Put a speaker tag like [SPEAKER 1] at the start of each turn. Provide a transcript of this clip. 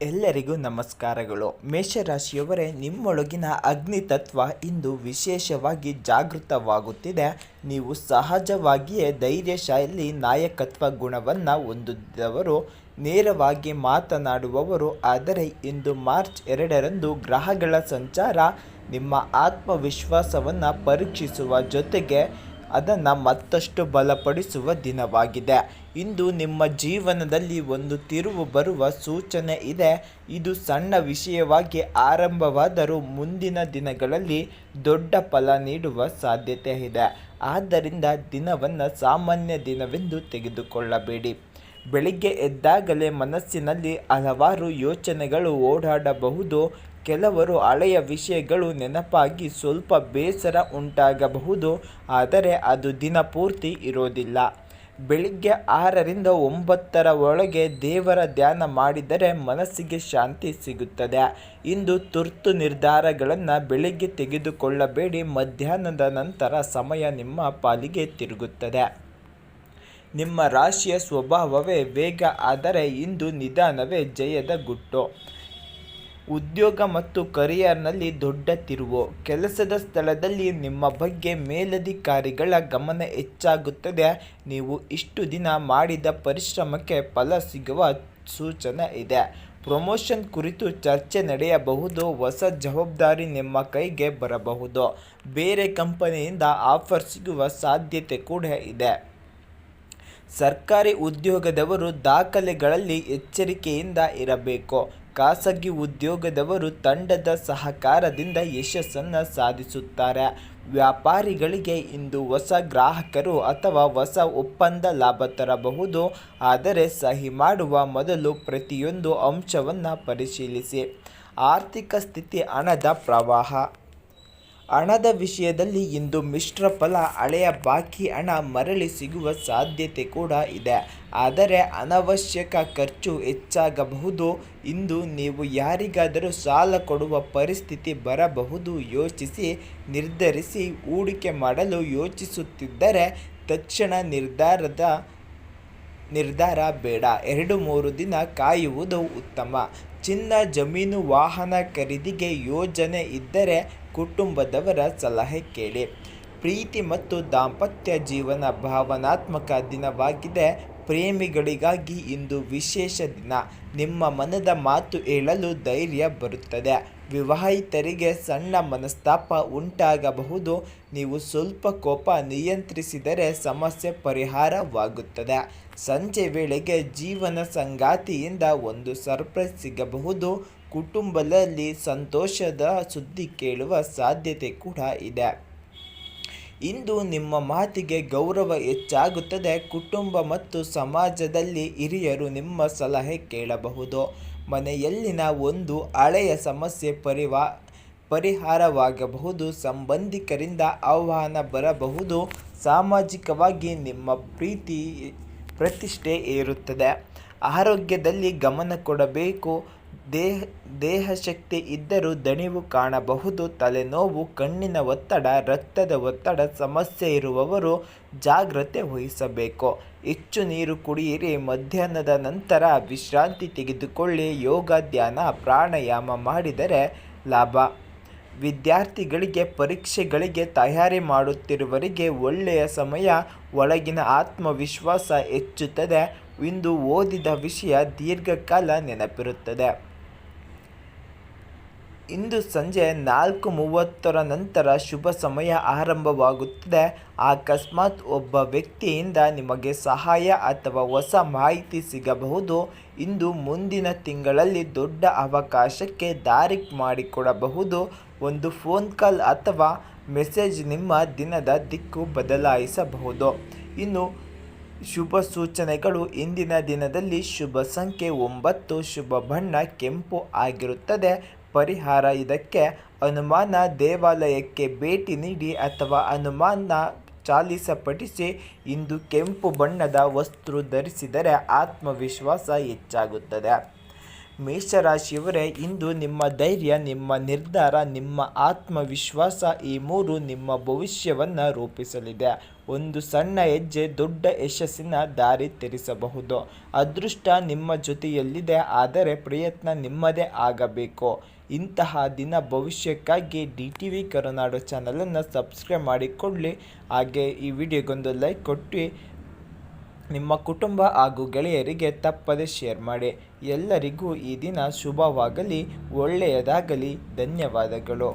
[SPEAKER 1] ಎಲ್ಲರಿಗೂ ನಮಸ್ಕಾರಗಳು. ಮೇಷರಾಶಿಯವರೇ, ನಿಮ್ಮೊಳಗಿನ ಅಗ್ನಿ ತತ್ವ ಇಂದು ವಿಶೇಷವಾಗಿ ಜಾಗೃತವಾಗುತ್ತಿದೆ. ನೀವು ಸಹಜವಾಗಿಯೇ ಧೈರ್ಯಶಾಲಿ ನಾಯಕತ್ವ ಗುಣವನ್ನು ಹೊಂದಿದವರು, ನೇರವಾಗಿ ಮಾತನಾಡುವವರು. ಆದರೆ ಇಂದು ಮಾರ್ಚ್ 2ರಂದು ಗ್ರಹಗಳ ಸಂಚಾರ ನಿಮ್ಮ ಆತ್ಮವಿಶ್ವಾಸವನ್ನು ಪರೀಕ್ಷಿಸುವ ಜೊತೆಗೆ ಅದನ್ನು ಮತ್ತಷ್ಟು ಬಲಪಡಿಸುವ ದಿನವಾಗಿದೆ. ಇಂದು ನಿಮ್ಮ ಜೀವನದಲ್ಲಿ ಒಂದು ತಿರುವು ಬರುವ ಸೂಚನೆ ಇದೆ. ಇದು ಸಣ್ಣ ವಿಷಯವಾಗಿ ಆರಂಭವಾದರೂ ಮುಂದಿನ ದಿನಗಳಲ್ಲಿ ದೊಡ್ಡ ಫಲ ನೀಡುವ ಸಾಧ್ಯತೆ ಇದೆ. ಆದ್ದರಿಂದ ದಿನವನ್ನು ಸಾಮಾನ್ಯ ದಿನವೆಂದು ತೆಗೆದುಕೊಳ್ಳಬೇಡಿ. ಬೆಳಿಗ್ಗೆ ಎದ್ದಾಗಲೇ ಮನಸ್ಸಿನಲ್ಲಿ ಹಲವಾರು ಯೋಚನೆಗಳು ಓಡಾಡಬಹುದು. ಕೆಲವರು ಹಳೆಯ ವಿಷಯಗಳು ನೆನಪಾಗಿ ಸ್ವಲ್ಪ ಬೇಸರ ಉಂಟಾಗಬಹುದು, ಆದರೆ ಅದು ದಿನಪೂರ್ತಿ ಇರೋದಿಲ್ಲ. ಬೆಳಿಗ್ಗೆ 6ರಿಂದ 9 ಒಳಗೆ ದೇವರ ಧ್ಯಾನ ಮಾಡಿದರೆ ಮನಸ್ಸಿಗೆ ಶಾಂತಿ ಸಿಗುತ್ತದೆ. ಇಂದು ತುರ್ತು ನಿರ್ಧಾರಗಳನ್ನು ಬೆಳಿಗ್ಗೆ ತೆಗೆದುಕೊಳ್ಳಬೇಡಿ. ಮಧ್ಯಾಹ್ನದ ನಂತರ ಸಮಯ ನಿಮ್ಮ ಪಾಲಿಗೆ ತಿರುಗುತ್ತದೆ. ನಿಮ್ಮ ರಾಶಿಯ ಸ್ವಭಾವವೇ ವೇಗ, ಆದರೆ ಇಂದು ನಿಧಾನವೇ ಜಯದ ಗುಟ್ಟು. ಉದ್ಯೋಗ ಮತ್ತು ಕರಿಯರ್ನಲ್ಲಿ ದೊಡ್ಡ ತಿರುವು. ಕೆಲಸದ ಸ್ಥಳದಲ್ಲಿ ನಿಮ್ಮ ಬಗ್ಗೆ ಮೇಲಧಿಕಾರಿಗಳ ಗಮನ ಹೆಚ್ಚಾಗುತ್ತದೆ. ನೀವು ಇಷ್ಟು ದಿನ ಮಾಡಿದ ಪರಿಶ್ರಮಕ್ಕೆ ಫಲ ಸಿಗುವ ಸೂಚನೆ ಇದೆ. ಪ್ರಮೋಷನ್ ಕುರಿತು ಚರ್ಚೆ ನಡೆಯಬಹುದು. ಹೊಸ ಜವಾಬ್ದಾರಿ ನಿಮ್ಮ ಕೈಗೆ ಬರಬಹುದು. ಬೇರೆ ಕಂಪನಿಯಿಂದ ಆಫರ್ ಸಿಗುವ ಸಾಧ್ಯತೆ ಕೂಡ ಇದೆ. ಸರ್ಕಾರಿ ಉದ್ಯೋಗದವರು ದಾಖಲೆಗಳಲ್ಲಿ ಎಚ್ಚರಿಕೆಯಿಂದ ಇರಬೇಕು. ಖಾಸಗಿ ಉದ್ಯೋಗದವರು ತಂಡದ ಸಹಕಾರದಿಂದ ಯಶಸ್ಸನ್ನು ಸಾಧಿಸುತ್ತಾರೆ. ವ್ಯಾಪಾರಿಗಳಿಗೆ ಇಂದು ಹೊಸ ಗ್ರಾಹಕರು ಅಥವಾ ಹೊಸ ಒಪ್ಪಂದ ಲಾಭ ತರಬಹುದು. ಆದರೆ ಸಹಿ ಮಾಡುವ ಮೊದಲು ಪ್ರತಿಯೊಂದು ಅಂಶವನ್ನು ಪರಿಶೀಲಿಸಿ. ಆರ್ಥಿಕ ಸ್ಥಿತಿ. ಹಣದ ಪ್ರವಾಹ. ಹಣದ ವಿಷಯದಲ್ಲಿ ಇಂದು ಮಿಶ್ರ ಫಲ. ಹಳೆಯ ಬಾಕಿ ಹಣ ಮರಳಿ ಸಿಗುವ ಸಾಧ್ಯತೆ ಕೂಡ ಇದೆ, ಆದರೆ ಅನವಶ್ಯಕ ಖರ್ಚು ಹೆಚ್ಚಾಗಬಹುದು. ಇಂದು ನೀವು ಯಾರಿಗಾದರೂ ಸಾಲ ಕೊಡುವ ಪರಿಸ್ಥಿತಿ ಬರಬಹುದು. ಯೋಚಿಸಿ ನಿರ್ಧರಿಸಿ. ಹೂಡಿಕೆ ಮಾಡಲು ಯೋಚಿಸುತ್ತಿದ್ದರೆ ತಕ್ಷಣ ನಿರ್ಧಾರ ಬೇಡ. 2-3 ದಿನ ಕಾಯುವುದು ಉತ್ತಮ. ಚಿನ್ನ, ಜಮೀನು, ವಾಹನ ಖರೀದಿಗೆ ಯೋಜನೆ ಇದ್ದರೆ ಕುಟುಂಬದವರ ಸಲಹೆ ಕೇಳಿ. ಪ್ರೀತಿ ಮತ್ತು ದಾಂಪತ್ಯ ಜೀವನ. ಭಾವನಾತ್ಮಕ ದಿನವಾಗಿದೆ. ಪ್ರೇಮಿಗಳಿಗಾಗಿ ಇಂದು ವಿಶೇಷ ದಿನ. ನಿಮ್ಮ ಮನದ ಮಾತು ಹೇಳಲು ಧೈರ್ಯ ಬರುತ್ತದೆ. ವಿವಾಹಿತರಿಗೆ ಸಣ್ಣ ಮನಸ್ತಾಪ ಉಂಟಾಗಬಹುದು. ನೀವು ಸ್ವಲ್ಪ ಕೋಪ ನಿಯಂತ್ರಿಸಿದರೆ ಸಮಸ್ಯೆ ಪರಿಹಾರವಾಗುತ್ತದೆ. ಸಂಜೆ ವೇಳೆಗೆ ಜೀವನ ಸಂಗಾತಿಯಿಂದ ಒಂದು ಸರ್ಪ್ರೈಸ್ ಸಿಗಬಹುದು. ಕುಟುಂಬದಲ್ಲಿ ಸಂತೋಷದ ಸುದ್ದಿ ಕೇಳುವ ಸಾಧ್ಯತೆ ಕೂಡ ಇದೆ. ಇಂದು ನಿಮ್ಮ ಮಾತಿಗೆ ಗೌರವ ಹೆಚ್ಚಾಗುತ್ತದೆ. ಕುಟುಂಬ ಮತ್ತು ಸಮಾಜದಲ್ಲಿ ಹಿರಿಯರು ನಿಮ್ಮ ಸಲಹೆ ಕೇಳಬಹುದು. ಮನೆಯಲ್ಲಿನ ಒಂದು ಹಳೆಯ ಸಮಸ್ಯೆ ಪರಿಹಾರವಾಗಬಹುದು. ಸಂಬಂಧಿಕರಿಂದ ಆಹ್ವಾನ ಬರಬಹುದು. ಸಾಮಾಜಿಕವಾಗಿ ನಿಮ್ಮ ಪ್ರತಿಷ್ಠೆ ಏರುತ್ತದೆ. ಆರೋಗ್ಯದಲ್ಲಿ ಗಮನ ಕೊಡಬೇಕು. ದೇಹಶಕ್ತಿ ಇದ್ದರೂ ದಣಿವು ಕಾಣಬಹುದು. ತಲೆನೋವು, ಕಣ್ಣಿನ ಒತ್ತಡ, ರಕ್ತದ ಒತ್ತಡ ಸಮಸ್ಯೆ ಇರುವವರು ಜಾಗ್ರತೆ ವಹಿಸಬೇಕು. ಹೆಚ್ಚು ನೀರು ಕುಡಿಯಿರಿ. ಮಧ್ಯಾಹ್ನದ ನಂತರ ವಿಶ್ರಾಂತಿ ತೆಗೆದುಕೊಳ್ಳಿ. ಯೋಗ, ಧ್ಯಾನ, ಪ್ರಾಣಾಯಾಮ ಮಾಡಿದರೆ ಲಾಭ. ವಿದ್ಯಾರ್ಥಿಗಳಿಗೆ, ಪರೀಕ್ಷೆಗಳಿಗೆ ತಯಾರಿ ಮಾಡುತ್ತಿರುವವರಿಗೆ ಒಳ್ಳೆಯ ಸಮಯ. ಒಳಗಿನ ಆತ್ಮವಿಶ್ವಾಸ ಹೆಚ್ಚುತ್ತದೆ. ಇಂದು ಓದಿದ ವಿಷಯ ದೀರ್ಘಕಾಲ ನೆನಪಿರುತ್ತದೆ. ಇಂದು ಸಂಜೆ 4:30 ನಂತರ ಶುಭ ಸಮಯ ಆರಂಭವಾಗುತ್ತದೆ. ಅಕಸ್ಮಾತ್ ಒಬ್ಬ ವ್ಯಕ್ತಿಯಿಂದ ನಿಮಗೆ ಸಹಾಯ ಅಥವಾ ಹೊಸ ಮಾಹಿತಿ ಸಿಗಬಹುದು. ಇಂದು ಮುಂದಿನ ತಿಂಗಳಲ್ಲಿ ದೊಡ್ಡ ಅವಕಾಶಕ್ಕೆ ದಾರಿ ಮಾಡಿಕೊಡಬಹುದು. ಒಂದು ಫೋನ್ ಕಾಲ್ ಅಥವಾ ಮೆಸೇಜ್ ನಿಮ್ಮ ದಿನದ ದಿಕ್ಕು ಬದಲಾಯಿಸಬಹುದು. ಇನ್ನು ಶುಭ ಸೂಚನೆಗಳು. ಇಂದಿನ ದಿನದಲ್ಲಿ ಶುಭ ಸಂಖ್ಯೆ 9. ಶುಭ ಬಣ್ಣ ಕೆಂಪು ಆಗಿರುತ್ತದೆ. ಪರಿಹಾರ. ಇದಕ್ಕೆ ಹನುಮಾನ ದೇವಾಲಯಕ್ಕೆ ಭೇಟಿ ನೀಡಿ ಅಥವಾ ಹನುಮಾನ ಚಾಲಿಸ ಪಠಿಸಿ. ಇಂದು ಕೆಂಪು ಬಣ್ಣದ ವಸ್ತ್ರ ಧರಿಸಿದರೆ ಆತ್ಮವಿಶ್ವಾಸ ಹೆಚ್ಚಾಗುತ್ತದೆ. ಮೇಷರಾಶಿಯವರೇ, ಇಂದು ನಿಮ್ಮ ಧೈರ್ಯ, ನಿಮ್ಮ ನಿರ್ಧಾರ, ನಿಮ್ಮ ಆತ್ಮವಿಶ್ವಾಸ ಈ ಮೂರು ನಿಮ್ಮ ಭವಿಷ್ಯವನ್ನು ರೂಪಿಸಲಿದೆ. ಒಂದು ಸಣ್ಣ ಹೆಜ್ಜೆ ದೊಡ್ಡ ಯಶಸ್ಸಿನ ದಾರಿ ತೆರೆಸಬಹುದು. ಅದೃಷ್ಟ ನಿಮ್ಮ ಜೊತೆಯಲ್ಲಿದೆ, ಆದರೆ ಪ್ರಯತ್ನ ನಿಮ್ಮದೇ ಆಗಬೇಕು. ಇಂತಹ ದಿನ ಭವಿಷ್ಯಕ್ಕಾಗಿ DTV ಕರುನಾಡು ಚಾನಲನ್ನು ಸಬ್ಸ್ಕ್ರೈಬ್ ಮಾಡಿಕೊಳ್ಳಿ. ಹಾಗೆ ಈ ವಿಡಿಯೋಗೊಂದು ಲೈಕ್ ಕೊಟ್ಟು ನಿಮ್ಮ ಕುಟುಂಬ ಹಾಗೂ ಗೆಳೆಯರಿಗೆ ತಪ್ಪದೆ ಶೇರ್ ಮಾಡಿ. ಎಲ್ಲರಿಗೂ ಈ ದಿನ ಶುಭವಾಗಲಿ, ಒಳ್ಳೆಯದಾಗಲಿ. ಧನ್ಯವಾದಗಳು.